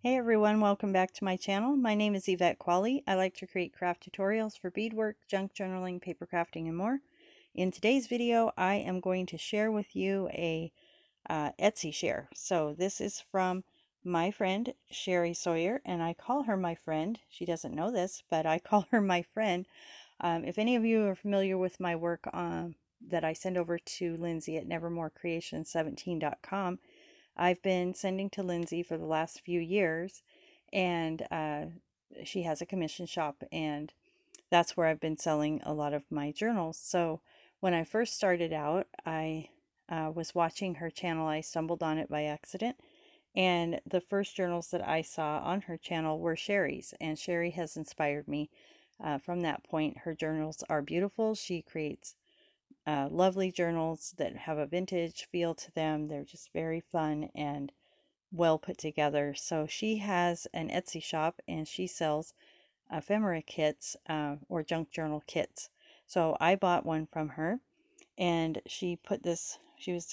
Hey everyone, welcome back to my channel. My name is Yvette Qualley. I like to create craft tutorials for beadwork, junk journaling, paper crafting, and more. In today's video, I am going to share with you a Etsy share. So this is from my friend Cheri Sawyer, and I call her my friend. She doesn't know this, but I call her my friend. If any of you are familiar with my work that I send over to Lindsay at nevermorecreation17.com, I've been sending to Lindsay for the last few years, and she has a commission shop, and that's where I've been selling a lot of my journals. So when I first started out, I was watching her channel. I stumbled on it by accident, and the first journals that I saw on her channel were Cheri's, and Cheri has inspired me from that point. Her journals are beautiful. She creates lovely journals that have a vintage feel to them. They're just very fun and well put together. So she has an Etsy shop and she sells ephemera kits or junk journal kits. So I bought one from her, and she was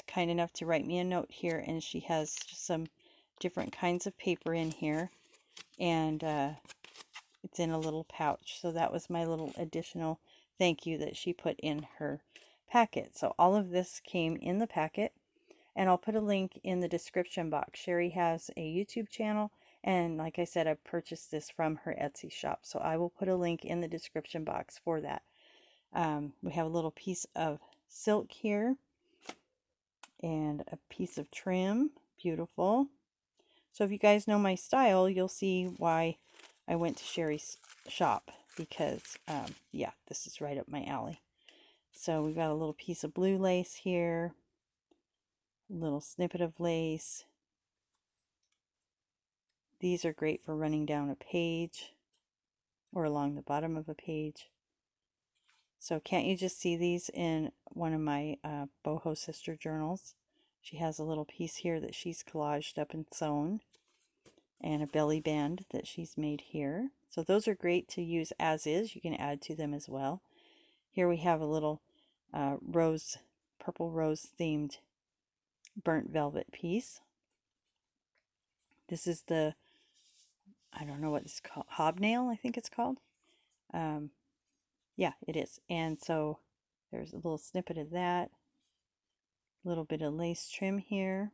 kind enough to write me a note here, and she has some different kinds of paper in here, and it's in a little pouch. So that was my little additional thank you that she put in her packet. So all of this came in the packet, and I'll put a link in the description box. Cheri has a YouTube channel, and like I said, I purchased this from her Etsy shop. So I will put a link in the description box for that. We have a little piece of silk here and a piece of trim. Beautiful. So if you guys know my style, you'll see why I went to Cheri's shop, because yeah, this is right up my alley. So we've got a little piece of blue lace here, a little snippet of lace. These are great for running down a page or along the bottom of a page. So can't you just see these in one of my boho sister journals? She has a little piece here that she's collaged up and sewn, and a belly band that she's made here. So those are great to use as is. You can add to them as well. Here we have a little purple rose themed burnt velvet piece. This is the, I don't know what it's called, hobnail, I think it's called. Yeah, it is. And so there's a little snippet of that. A little bit of lace trim here.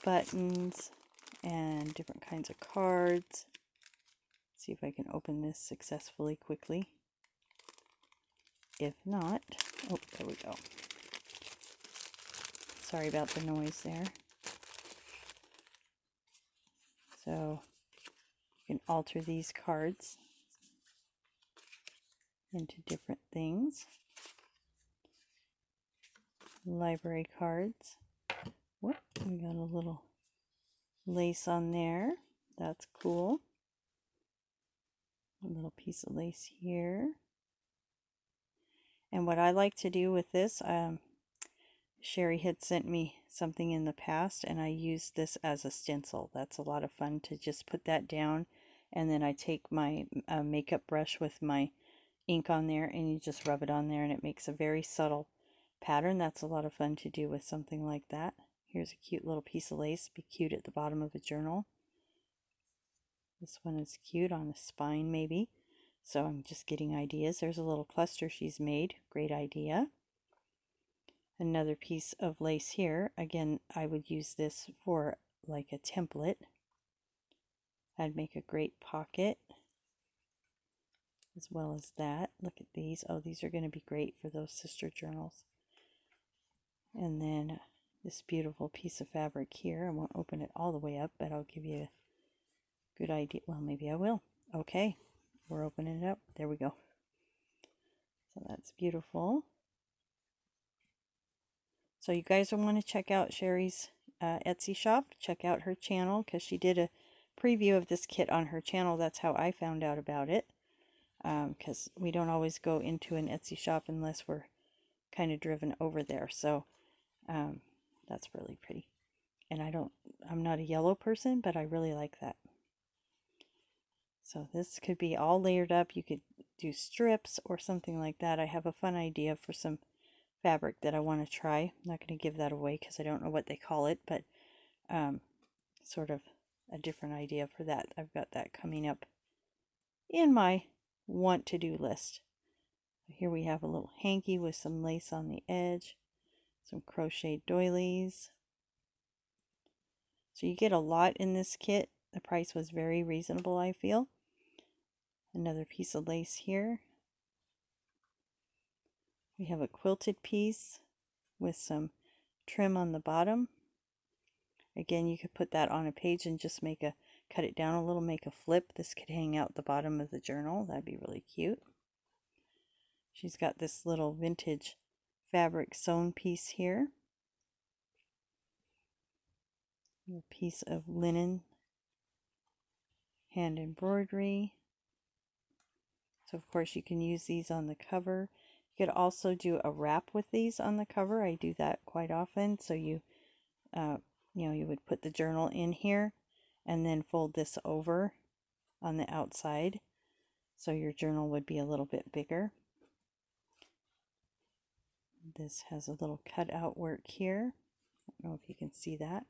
Buttons and different kinds of cards. Let's see if I can open this successfully quickly. If not, oh, there we go. Sorry about the noise there. So you can alter these cards into different things. Library cards. Whoop, we got a little lace on there. That's cool. A little piece of lace here. And what I like to do with this, Cheri had sent me something in the past, and I used this as a stencil. That's a lot of fun to just put that down, and then I take my makeup brush with my ink on there, and you just rub it on there, and it makes a very subtle pattern. That's a lot of fun to do with something like that. Here's a cute little piece of lace. Be cute at the bottom of a journal. This one is cute on a spine maybe. So I'm just getting ideas. There's a little cluster she's made. Great idea. Another piece of lace here. Again, I would use this for like a template. I'd make a great pocket as well as that. Look at these. Oh, these are going to be great for those sister journals. And then this beautiful piece of fabric here. I won't open it all the way up, but I'll give you a good idea. Well, maybe I will. Okay, we're opening it up. There we go. So that's beautiful. So you guys will want to check out Cheri's Etsy shop. Check out her channel, because she did a preview of this kit on her channel. That's how I found out about it, because we don't always go into an Etsy shop unless we're kind of driven over there. So that's really pretty. And I'm not a yellow person, but I really like that. So this could be all layered up. You could do strips or something like that. I have a fun idea for some fabric that I want to try. I'm not going to give that away because I don't know what they call it, but sort of a different idea for that. I've got that coming up in my want to do list. Here we have a little hanky with some lace on the edge, some crochet doilies. So you get a lot in this kit. The price was very reasonable, I feel. Another piece of lace here. We have a quilted piece with some trim on the bottom. Again, you could put that on a page and just cut it down a little, make a flip. This could hang out the bottom of the journal. That'd be really cute. She's got this little vintage fabric sewn piece here. A piece of linen hand embroidery. So of course you can use these on the cover. You could also do a wrap with these on the cover. I do that quite often. So you you would put the journal in here and then fold this over on the outside. So your journal would be a little bit bigger. This has a little cutout work here. I don't know if you can see that.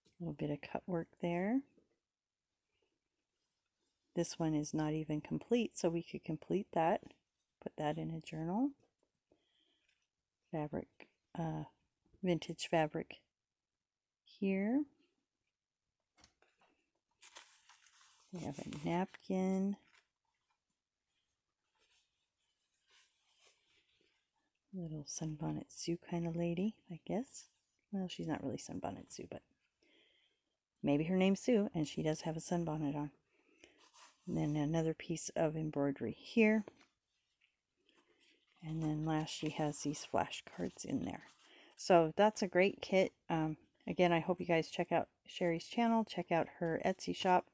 A little bit of cut work there. This one is not even complete, so we could complete that. Put that in a journal. Fabric, vintage fabric here. We have a napkin. Little Sunbonnet Sue kind of lady, I guess. Well, she's not really Sunbonnet Sue, but maybe her name's Sue, and she does have a sunbonnet on. And then another piece of embroidery here. And then last, she has these flashcards in there. So that's a great kit. Again, I hope you guys check out Cheri's channel, check out her Etsy shop.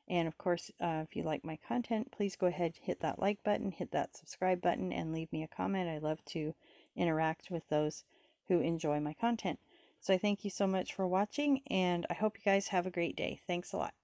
And of course, if you like my content, please go ahead, hit that like button, hit that subscribe button, and leave me a comment. I love to interact with those who enjoy my content. So I thank you so much for watching, and I hope you guys have a great day. Thanks a lot.